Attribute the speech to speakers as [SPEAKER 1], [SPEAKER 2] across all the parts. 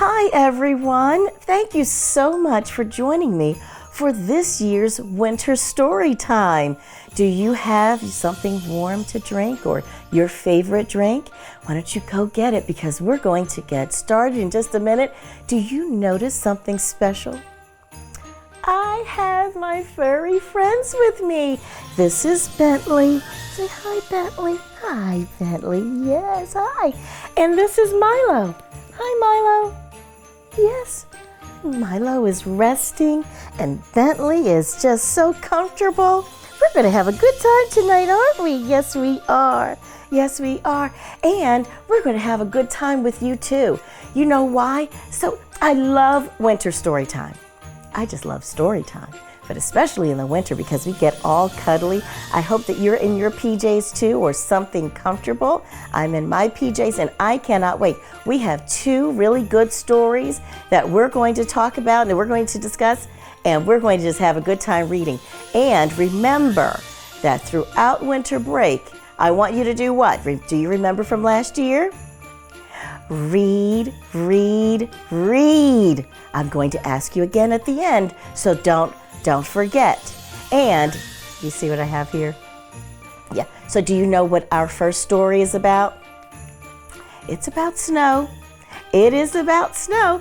[SPEAKER 1] Hi everyone! Thank you so much for joining me for this year's Winter Storytime. Do you have something warm to drink or your favorite drink? Why don't you go get it because we're going to get started in just a minute. Do you notice something special? I have my furry friends with me. This is Bentley. Say hi, Bentley. Hi, Bentley. Yes, hi. And this is Milo. Hi, Milo. Yes, Milo is resting and Bentley is just so comfortable. We're going to have a good time tonight, aren't we? Yes, we are. Yes, we are. And we're going to have a good time with you too. You know why? So I love Winter Storytime. I just love story time, but especially in the winter because we get all cuddly. I hope that you're in your PJs too or something comfortable. I'm in my PJs and I cannot wait. We have two really good stories that we're going to talk about and we're going to discuss, and we're going to just have a good time reading. And remember that throughout winter break, I want you to do what? Do you remember from last year? Read, read, read. I'm going to ask you again at the end, so don't forget. And you see what I have here? Yeah, so do you know what our first story is about? It's about snow. It is about snow,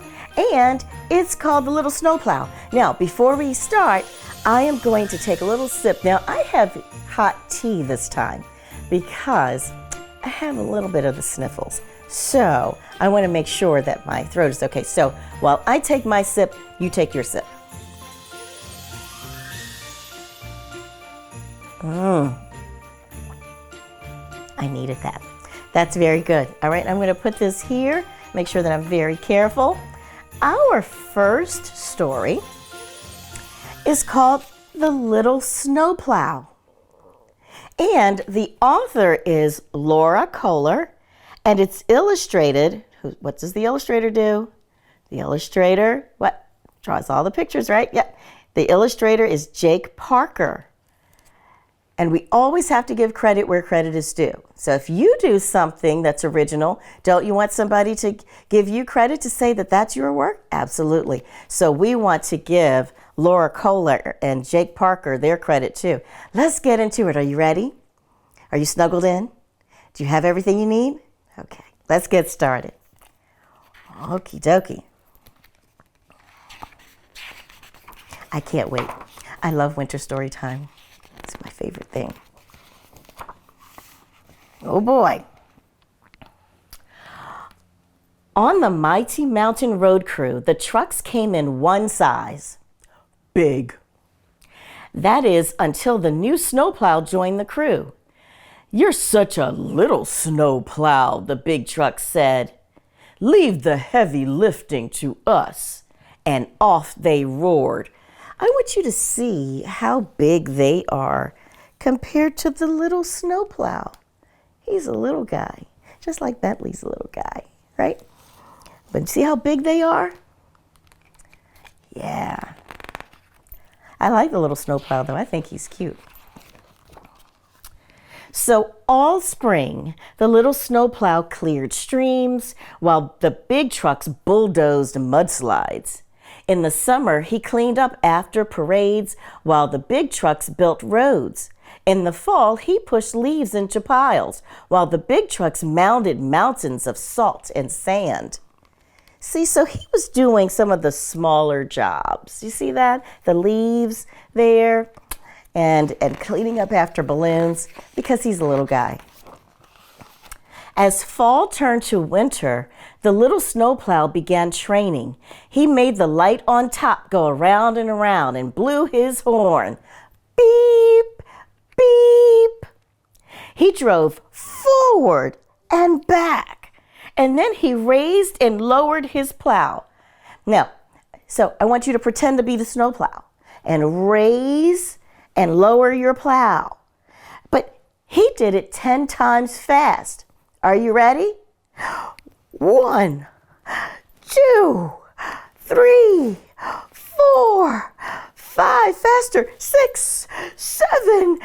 [SPEAKER 1] and it's called the Little Snow Plow. Now, before we start, I am going to take a little sip. Now, I have hot tea this time because I have a little bit of the sniffles. So I want to make sure that my throat is okay. So while I take my sip, you take your sip. I needed that. That's very good. All right, I'm going to put this here. Make sure that I'm very careful. Our first story is called The Little Snow Plow. And the author is Lora Koehler. And it's illustrated. What does the illustrator do? The illustrator, what? Draws all the pictures, right? Yep. The illustrator is Jake Parker. And we always have to give credit where credit is due. So if you do something that's original, don't you want somebody to give you credit to say that that's your work? Absolutely. So we want to give Lora Koehler and Jake Parker their credit too. Let's get into it. Are you ready? Are you snuggled in? Do you have everything you need? Okay, let's get started. Okie dokie. I can't wait. I love Winter Storytime. It's my favorite thing. Oh boy. On the mighty mountain road crew, the trucks came in one size. Big. That is until the new snowplow joined the crew. "You're such a little snowplow," the big truck said. "Leave the heavy lifting to us." And off they roared. I want you to see how big they are compared to the little snowplow. He's a little guy, just like Bentley's a little guy, right? But see how big they are? Yeah. I like the little snowplow though. I think he's cute. So all spring, the little snowplow cleared streams while the big trucks bulldozed mudslides. In the summer, he cleaned up after parades while the big trucks built roads. In the fall, he pushed leaves into piles while the big trucks mounded mountains of salt and sand. See, so he was doing some of the smaller jobs. You see that? The leaves there. And cleaning up after balloons because he's a little guy. As fall turned to winter, the little snowplow began training. He made the light on top go around and around and blew his horn. Beep, beep. He drove forward and back, and then he raised and lowered his plow. Now, so I want you to pretend to be the snowplow and raise and lower your plow. But he did it 10 times fast. Are you ready? 1, 2, 3, 4, 5, faster, 6, 7,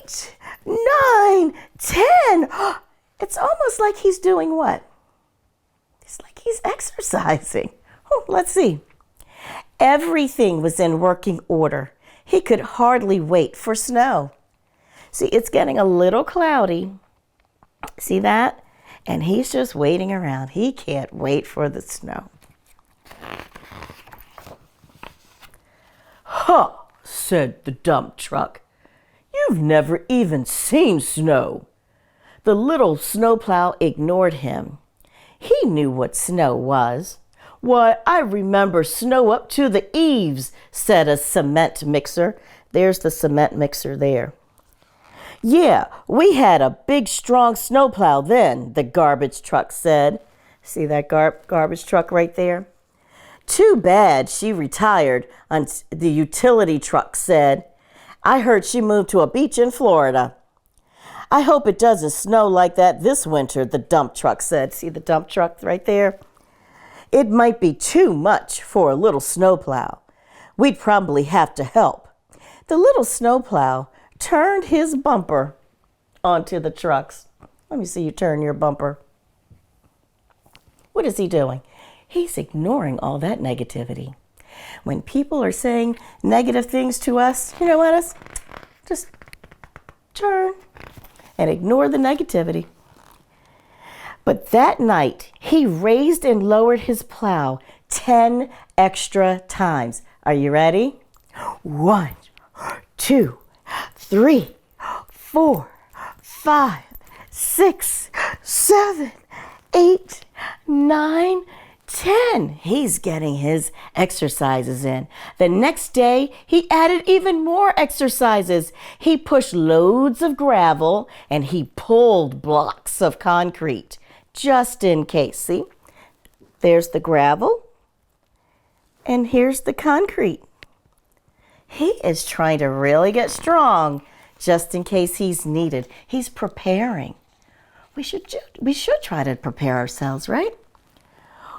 [SPEAKER 1] 8, 9, 10. It's almost like he's doing what? It's like He's exercising. Oh, let's see. Everything was in working order. He could hardly wait for snow. See, it's getting a little cloudy. See that? And he's just waiting around. He can't wait for the snow. "Huh," said the dump truck. "You've never even seen snow." The little snowplow ignored him. He knew what snow was. "Why, I remember snow up to the eaves," said a cement mixer. There's the cement mixer there. "Yeah, we had a big, strong snowplow then," the garbage truck said. See that garbage truck right there? "Too bad she retired," the utility truck said. "I heard she moved to a beach in Florida." "I hope it doesn't snow like that this winter," the dump truck said. See the dump truck right there? "It might be too much for a little snowplow. We'd probably have to help." The little snowplow turned his bumper onto the trucks. Let me see you turn your bumper. What is he doing? He's ignoring all that negativity. When people are saying negative things to us, you know what? Just turn and ignore the negativity. But that night, he raised and lowered his plow 10 extra times. Are you ready? 1, 2, 3, 4, 5, 6, 7, 8, 9, 10. He's getting his exercises in. The next day, he added even more exercises. He pushed loads of gravel and he pulled blocks of concrete just in case. See, there's the gravel and here's the concrete. He is trying to really get strong just in case he's needed. He's preparing. We should try to prepare ourselves, right?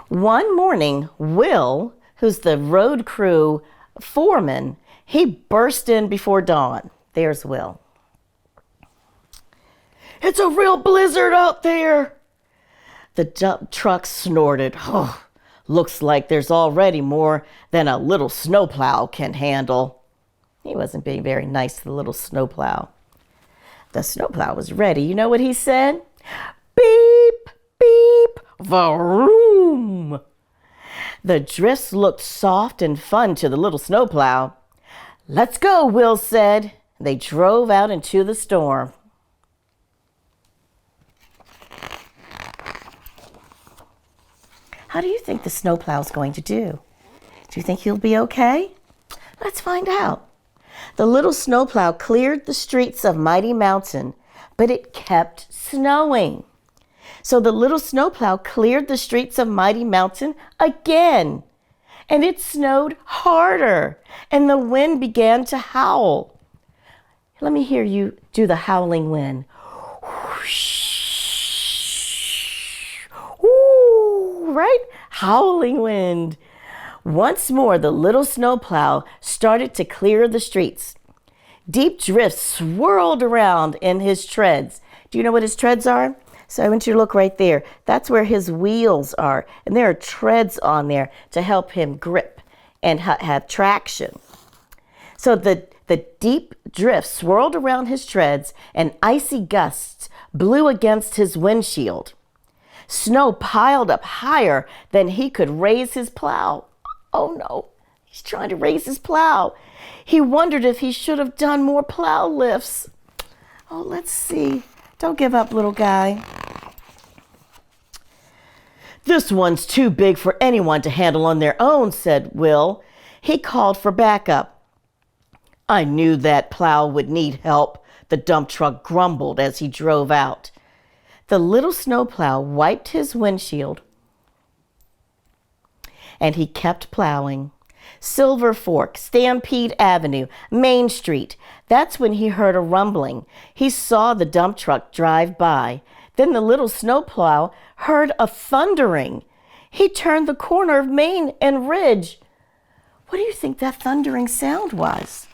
[SPEAKER 1] One morning, Will, who's the road crew foreman, he burst in before dawn. There's Will. "It's a real blizzard out there." The dump truck snorted. "Oh, looks like there's already more than a little snowplow can handle." He wasn't being very nice to the little snowplow. The snowplow was ready. You know what he said? "Beep, beep, vroom." The drifts looked soft and fun to the little snowplow. "Let's go," Will said. They drove out into the storm. How do you think the snowplow's going to do? Do you think he'll be okay? Let's find out. The little snowplow cleared the streets of Mighty Mountain, but it kept snowing. So the little snowplow cleared the streets of Mighty Mountain again, and it snowed harder, and the wind began to howl. Let me hear you do the howling wind. Ooh, right? Howling wind. Once more, the little snowplow started to clear the streets. Deep drifts swirled around in his treads. Do you know what his treads are? So I want you to look right there. That's where his wheels are. And there are treads on there to help him grip and have traction. So the deep drifts swirled around his treads and icy gusts blew against his windshield. Snow piled up higher than he could raise his plow. Oh no, he's trying to raise his plow. He wondered if he should have done more plow lifts. Oh, let's see. Don't give up, little guy. "This one's too big for anyone to handle on their own," said Will. He called for backup. "I knew that plow would need help," the dump truck grumbled as he drove out. The little snowplow wiped his windshield and he kept plowing. Silver Fork, Stampede Avenue, Main Street. That's when he heard a rumbling. He saw the dump truck drive by. Then the little snowplow heard a thundering. He turned the corner of Main and Ridge. What do you think that thundering sound was?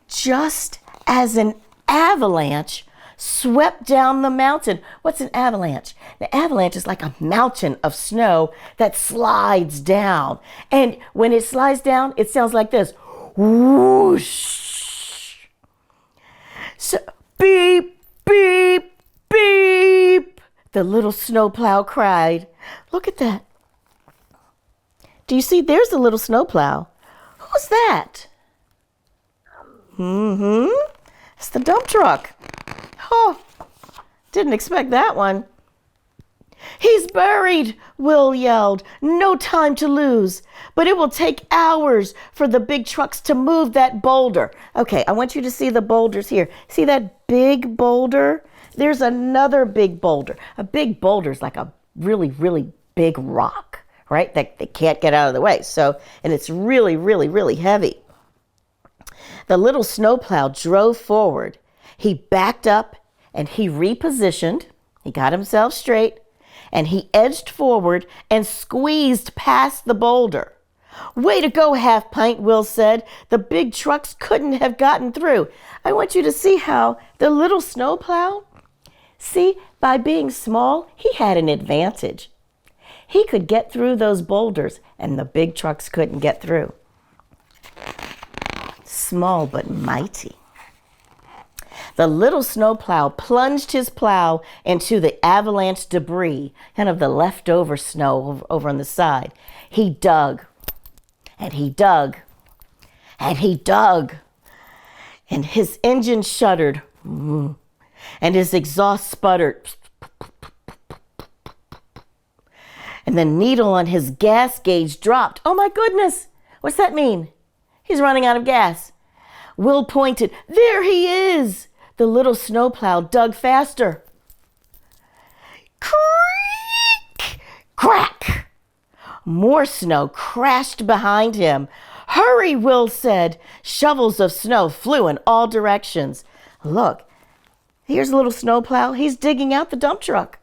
[SPEAKER 1] Just as an avalanche swept down the mountain. What's an avalanche? An avalanche is like a mountain of snow that slides down. And when it slides down, it sounds like this. Whoosh. So, beep, beep, beep, the little snowplow cried. Look at that. Do you see? There's the little snowplow. Who's that? It's the dump truck. Oh, didn't expect that one. He's buried, Will yelled. No time to lose. But it will take hours for the big trucks to move that boulder. Okay, I want you to see the boulders here. See that big boulder? There's another big boulder. A big boulder is like a really, really big rock, right? That they can't get out of the way. So, and it's really, really, really heavy. The little snowplow drove forward. He backed up and he repositioned. He got himself straight and he edged forward and squeezed past the boulder. Way to go, Half Pint, Will said. The big trucks couldn't have gotten through. I want you to see how the little snowplow, see, by being small, he had an advantage. He could get through those boulders and the big trucks couldn't get through. Small but mighty. The little snowplow plunged his plow into the avalanche debris, kind of the leftover snow over on the side. He dug, and he dug, and he dug, and his engine shuddered, and his exhaust sputtered. And the needle on his gas gauge dropped. Oh my goodness, what's that mean? He's running out of gas. Will pointed. There he is. The little snowplow dug faster. Creak! Crack! More snow crashed behind him. Hurry, Will said. Shovels of snow flew in all directions. Look, here's a little snowplow. He's digging out the dump truck.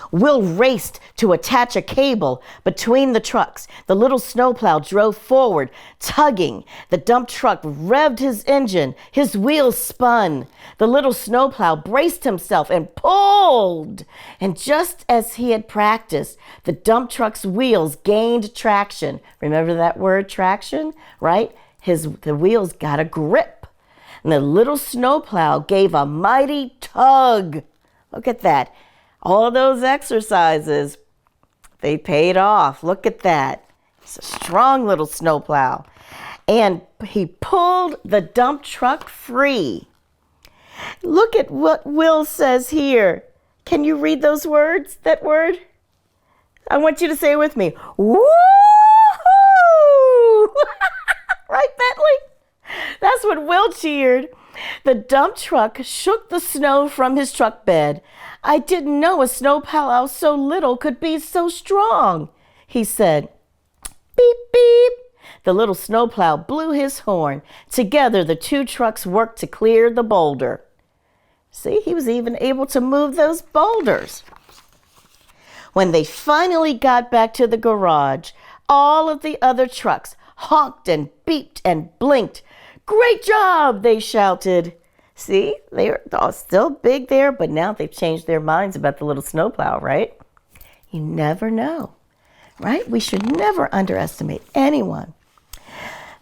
[SPEAKER 1] Will raced to attach a cable between the trucks. The little snowplow drove forward, tugging. The dump truck revved his engine. His wheels spun. The little snowplow braced himself and pulled. And just as he had practiced, the dump truck's wheels gained traction. Remember that word, traction, right? The wheels got a grip. And the little snowplow gave a mighty tug. Look at that. All those exercises, they paid off. Look at that. It's a strong little snowplow. And he pulled the dump truck free. Look at what Will says here. Can you read those words, that word? I want you to say it with me. Woo-hoo! Right, Bentley? That's what Will cheered. The dump truck shook the snow from his truck bed. I didn't know a snowplow so little could be so strong, he said. Beep, beep. The little snowplow blew his horn. Together, the two trucks worked to clear the boulder. See, he was even able to move those boulders. When they finally got back to the garage, all of the other trucks honked and beeped and blinked. Great job, they shouted. See, they were still big there, but now they've changed their minds about the little snowplow, right? You never know, right? We should never underestimate anyone.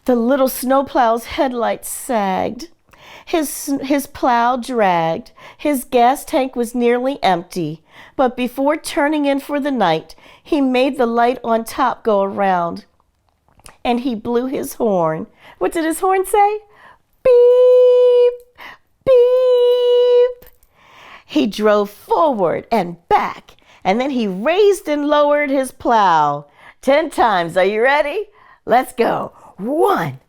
[SPEAKER 1] The little snowplow's headlights sagged. His plow dragged. His gas tank was nearly empty. But before turning in for the night, he made the light on top go around. And he blew his horn. What did his horn say? Beep, beep. He drove forward and back, and then he raised and lowered his plow 10 times. Are you ready? Let's go. 1,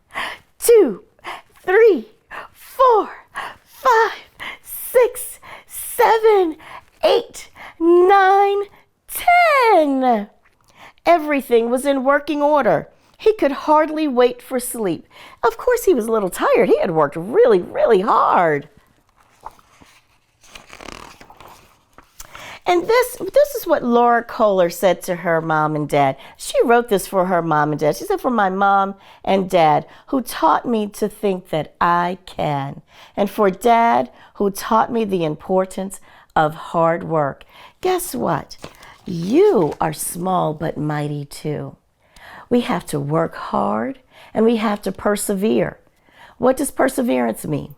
[SPEAKER 1] 2, 3, 4, 5, 6, 7, 8, 9, 10. Everything was in working order. He could hardly wait for sleep. Of course, he was a little tired. He had worked really, really hard. And this is what Lora Koehler said to her mom and dad. She wrote this for her mom and dad. She said, for my mom and dad, who taught me to think that I can. And for dad, who taught me the importance of hard work. Guess what? You are small but mighty too. We have to work hard and we have to persevere. What does perseverance mean?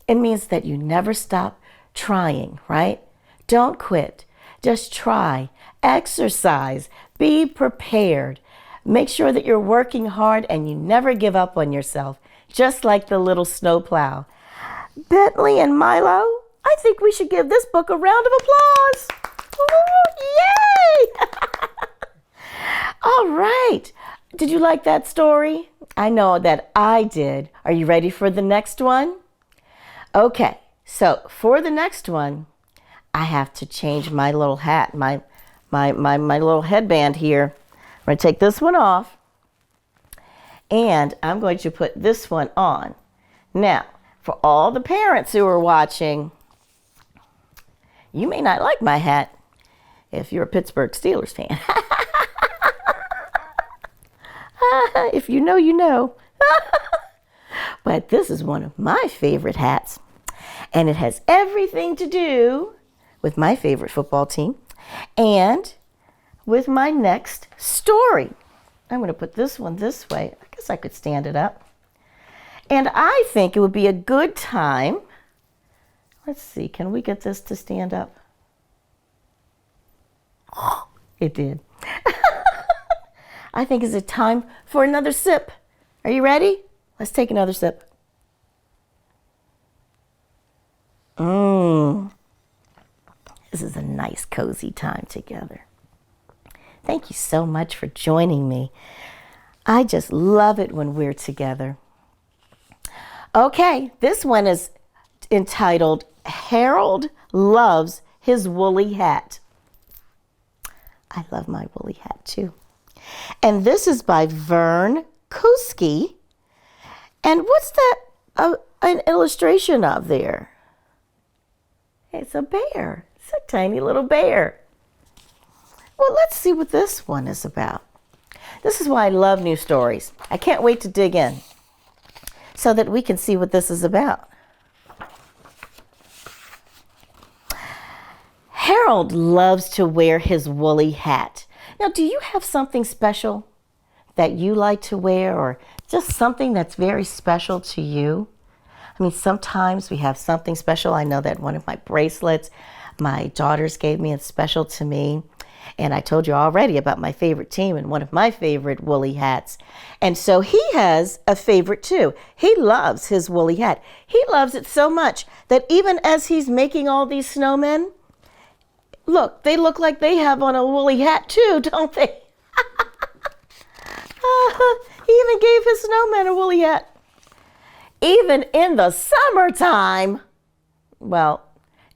[SPEAKER 1] It means that you never stop trying, right? Don't quit. Just try. Exercise. Be prepared. Make sure that you're working hard and you never give up on yourself, just like the Little Snow Plow. Bentley and Milo, I think we should give this book a round of applause. Yay! All right. Did you like that story? I know that I did. Are you ready for the next one? Okay, so for the next one, I have to change my little hat, my little headband here. I'm going to take this one off, and I'm going to put this one on. Now, for all the parents who are watching, you may not like my hat if you're a Pittsburgh Steelers fan. If you know, you know. But this is one of my favorite hats, and it has everything to do with my favorite football team and with my next story. I'm going to put this one this way. I guess I could stand it up. And I think it would be a good time. Let's see, can we get this to stand up? Oh, it did. I think it's a time for another sip. Are you ready? Let's take another sip. This is a nice, cozy time together. Thank you so much for joining me. I just love it when we're together. Okay, this one is entitled, Harold Loves His Woolly Hat. I love my woolly hat too. And this is by Vern Kousky. And what's that an illustration of there? It's a bear. It's a tiny little bear. Well, let's see what this one is about. This is why I love new stories. I can't wait to dig in so that we can see what this is about. Harold loves to wear his woolly hat. Now, do you have something special that you like to wear, or just something that's very special to you? I mean, sometimes we have something special. I know that one of my bracelets my daughters gave me is special to me. And I told you already about my favorite team and one of my favorite woolly hats. And so he has a favorite too. He loves his woolly hat. He loves it so much that even as he's making all these snowmen, look, they look like they have on a woolly hat too, don't they? He even gave his snowman a woolly hat. Even in the summertime. Well,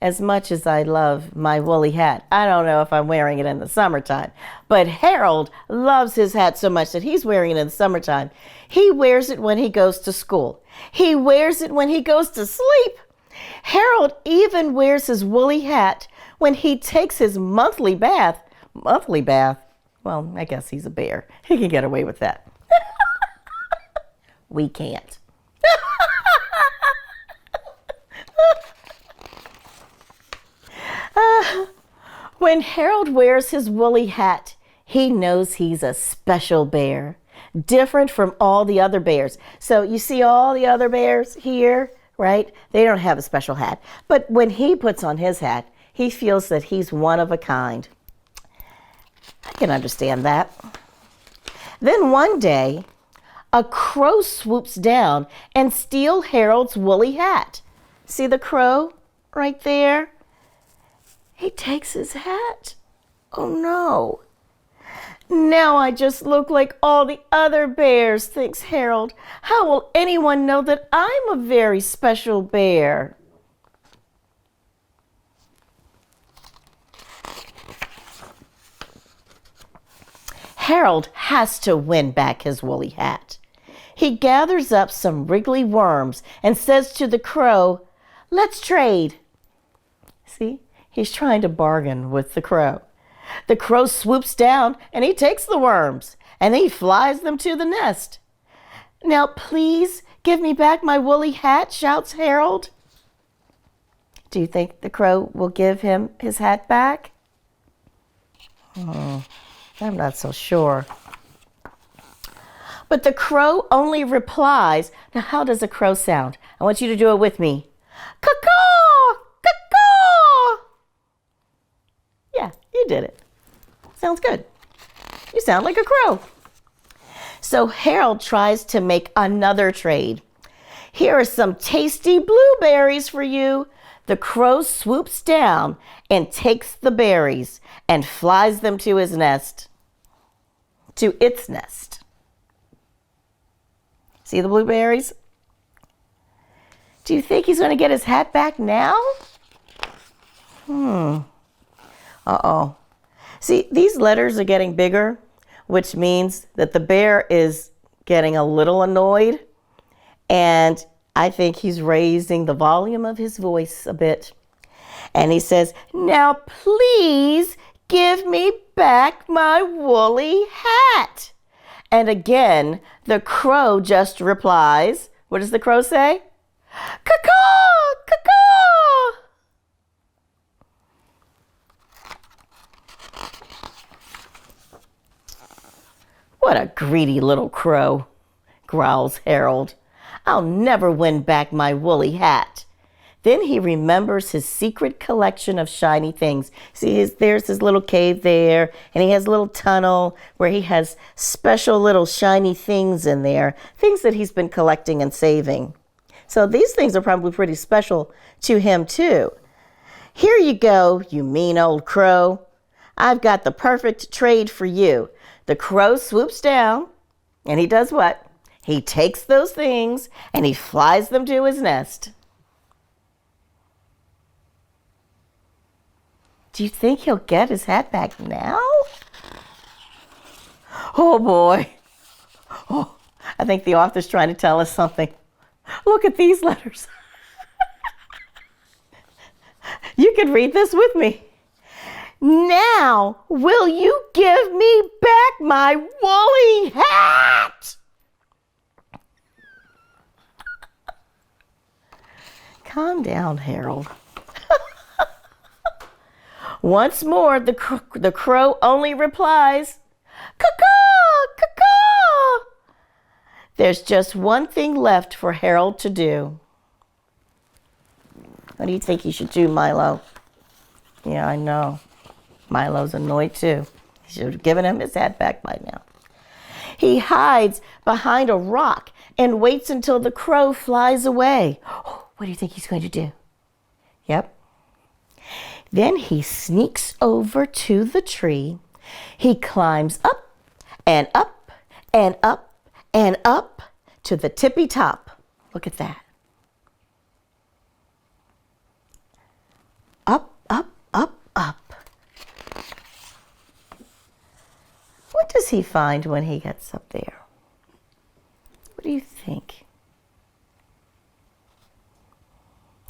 [SPEAKER 1] as much as I love my woolly hat, I don't know if I'm wearing it in the summertime. But Harold loves his hat so much that he's wearing it in the summertime. He wears it when he goes to school. He wears it when he goes to sleep. Harold even wears his woolly hat when he takes his monthly bath. Monthly bath? Well, I guess he's a bear. He can get away with that. We can't. When Harold wears his woolly hat, he knows he's a special bear, different from all the other bears. So you see all the other bears here, right? They don't have a special hat. But when he puts on his hat, he feels that he's one of a kind. I can understand that. Then one day, a crow swoops down and steals Harold's woolly hat. See the crow right there? He takes his hat. Oh no. Now I just look like all the other bears, thinks Harold. How will anyone know that I'm a very special bear? Harold has to win back his woolly hat. He gathers up some wriggly worms and says to the crow, "Let's trade." See? He's trying to bargain with the crow. The crow swoops down and he takes the worms and he flies them to the nest. "Now please give me back my woolly hat," shouts Harold. Do you think the crow will give him his hat back? I'm not so sure. But the crow only replies. Now, how does a crow sound? I want you to do it with me. Caw-caw! Caw-caw! Yeah, you did it. Sounds good. You sound like a crow. So Harold tries to make another trade. "Here are some tasty blueberries for you." The crow swoops down and takes the berries and flies them to his nest. To its nest. See the blueberries? Do you think he's going to get his hat back now? Uh-oh. See, these letters are getting bigger, which means that the bear is getting a little annoyed, and I think he's raising the volume of his voice a bit. And he says, "Now please give me back my woolly hat." And again, the crow just replies. What does the crow say? "Caw-caw! Caw-caw!" "What a greedy little crow," growls Harold. "I'll never win back my woolly hat." Then he remembers his secret collection of shiny things. See, there's his little cave there, and he has a little tunnel where he has special little shiny things in there, things that he's been collecting and saving. So these things are probably pretty special to him too. "Here you go, you mean old crow. I've got the perfect trade for you." The crow swoops down, and he does what? He takes those things and he flies them to his nest. Do you think he'll get his hat back now? Oh boy. Oh, I think the author's trying to tell us something. Look at these letters. You could read this with me. "Now, will you give me back my woolly hat?" Calm down, Harold. Once more, the crow only replies, "Caw-caw! Caw-caw!" There's just one thing left for Harold to do. What do you think he should do, Milo? Yeah, I know. Milo's annoyed too. He should have given him his hat back by now. He hides behind a rock and waits until the crow flies away. What do you think he's going to do? Yep. Then he sneaks over to the tree. He climbs up and up and up and up to the tippy top. Look at that. Up, up, up, up. What does he find when he gets up there? What do you think?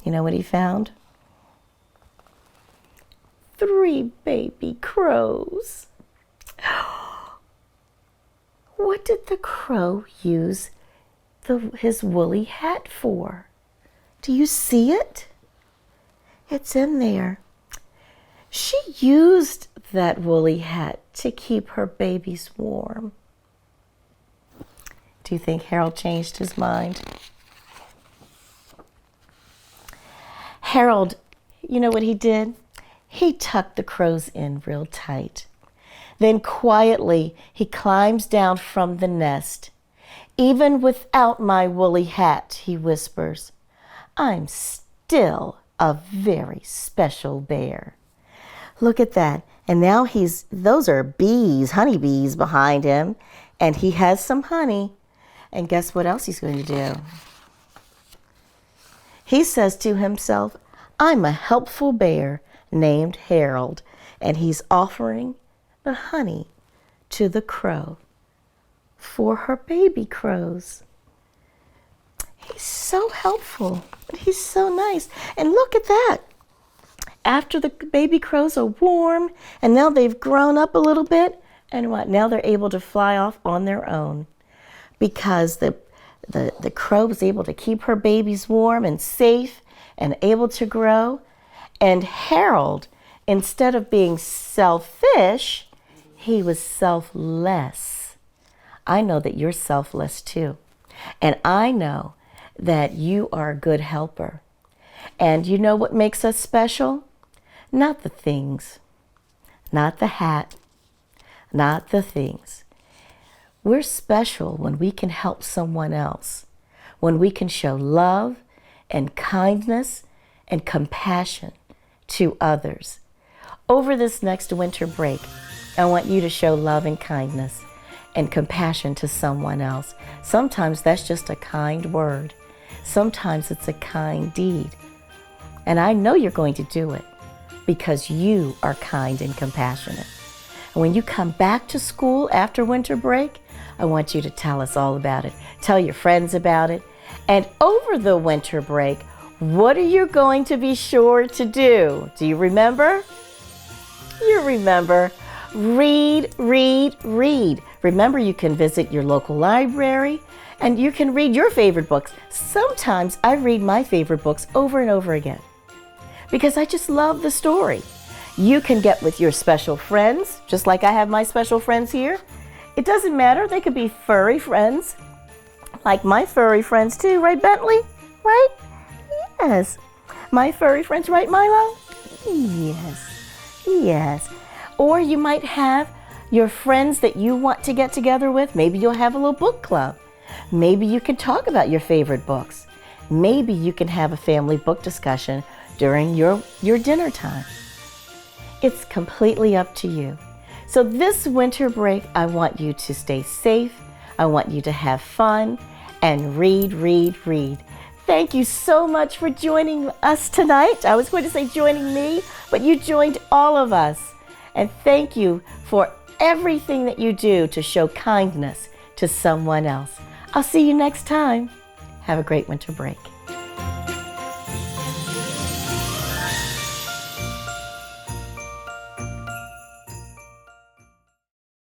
[SPEAKER 1] You know what he found? 3 baby crows. What did the crow use his woolly hat for? Do you see it? It's in there. She used that woolly hat to keep her babies warm. Do you think Harold changed his mind? Harold, you know what he did? He tucked the crows in real tight. Then quietly, he climbs down from the nest. "Even without my woolly hat," he whispers, "I'm still a very special bear." Look at that. And now those are bees, honeybees behind him, and he has some honey. And guess what else he's going to do? He says to himself, "I'm a helpful bear named Harold," and he's offering the honey to the crow for her baby crows. He's so helpful, but he's so nice. And look at that. after the baby crows are warm and now they've grown up a little bit, and what? Now they're able to fly off on their own because the crow was able to keep her babies warm and safe and able to grow. And Harold, instead of being selfish, he was selfless. I know that you're selfless too. And I know that you are a good helper. And you know what makes us special? Not the things, not the hat, not the things. We're special when we can help someone else, when we can show love and kindness and compassion to others. Over this next winter break, I want you to show love and kindness and compassion to someone else. Sometimes that's just a kind word. Sometimes it's a kind deed. And I know you're going to do it because you are kind and compassionate. And when you come back to school after winter break, I want you to tell us all about it. Tell your friends about it. And over the winter break, what are you going to be sure to do? Do you remember? You remember. Read, read, read. Remember, you can visit your local library and you can read your favorite books. Sometimes I read my favorite books over and over again because I just love the story. You can get with your special friends, just like I have my special friends here. It doesn't matter. They could be furry friends, like my furry friends too, right, Bentley? Right? Yes. My furry friends, right, Milo? Yes. Yes. Or you might have your friends that you want to get together with. Maybe you'll have a little book club. Maybe you can talk about your favorite books. Maybe you can have a family book discussion during your dinner time. It's completely up to you. So this winter break, I want you to stay safe. I want you to have fun and read, read, read. Thank you so much for joining us tonight. I was going to say joining me, but you joined all of us. And thank you for everything that you do to show kindness to someone else. I'll see you next time. Have a great winter break.